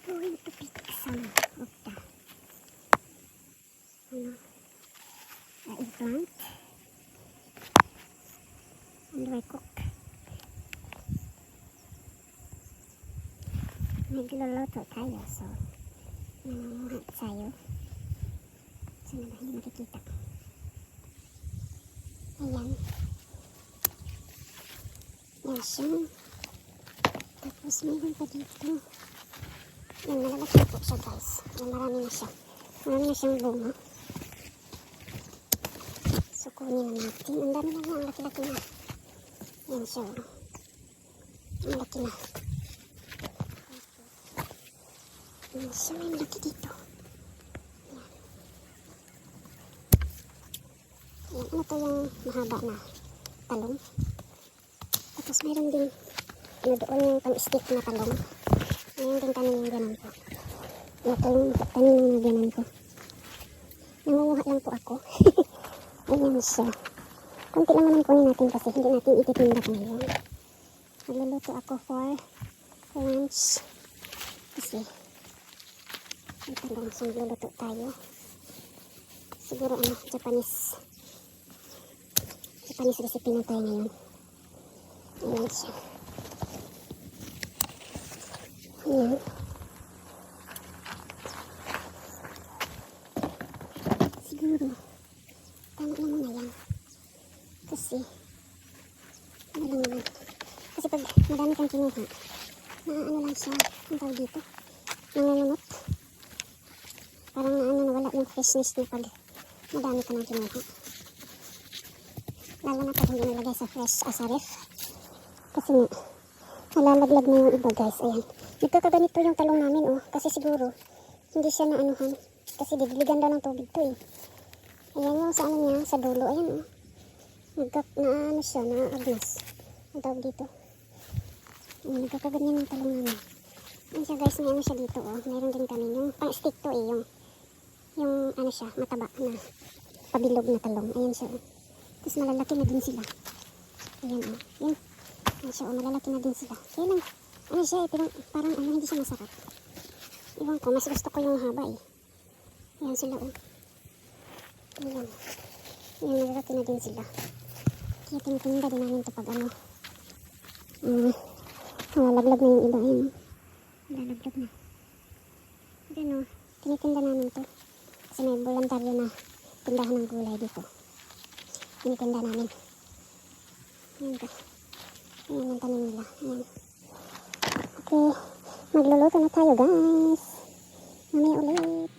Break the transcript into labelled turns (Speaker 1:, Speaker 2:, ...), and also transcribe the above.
Speaker 1: going to pick some of the eggplant and dry cook. Nagluluto tayo, so nangunguha tayo. Sana ba hindi makikita? Ayan. Yan siya. Tapos mayroon pa dito. Yan, malalaki po siya guys. Yan, marami na siya. Marami na siyang bunga. So kunin na natin. Ang dami na nga, ang laki-laki na. Yan siya. Ang laki na. Yan siya, may laki dito. Yan. Yan, ano to yung mahaba na talong. Tapos mayroon din ano doon yung pang-stick na talong. Mayroon din tanim yung ganon ko. Ito yung tanim yung ganon ko. Nangunguha lang po ako. Ayan siya. Kunti lang naman kunin natin kasi hindi natin ititinda ngayon. Nagluluto ako for lunch. Kasi ito lang siyang luluto tayo. Siguro ano, Japanese recipe na tayo ngayon. Ayan siya. Ayan. Siguro tama naman na yan. Kasi ano lang naman. Kasi pag madami kang kinuha, ano lang siya, ang tawag dito, nangungunot. Parang nawala yung freshness niya pag madami ka nang kinuha. Lalo na pag hindi nalagay sa fresh sa ref. Kasi nga, nalalaglag na yung iba guys. Ayan. Nagkakaganito yung talong namin oh. Kasi siguro, hindi siya na anuhan. Kasi didiligan daw ng tubig to eh. Ayan yung sa ano niya, sa dulo. Ayan oh. Ano siya, na-agnas. Ang tawag dito. Ayan, nagkakaganyan yung talong namin. Ayan siya guys, may ano siya dito oh. Mayroon din kami yung pang-stick to eh. Yung ano siya, mataba na pabilog na talong. Ayan siya oh. Tapos malalaki na din sila. Ayan o. Yan. Ayan siya o. Malalaki na din sila. Kaya lang. Ano siya eh. Pero parang ano hindi siya masarap. Iwan ko. Mas gusto ko yung haba eh. Ayan sila o. Ayan. Ayan. Malalaki na din sila. Kaya tinitinda din namin ito pag ano. Malalaglag na yung iba. Ayan o. Malalaglag na. Ayan o. Tinitinda namin ito. Kasi may voluntaryo na tindahan ng gulay dito. Tinitinda namin. Ayan ka. Ayan ang tanim nila. Ayan. Okay. Magluluto na tayo guys. Mamaya ulit.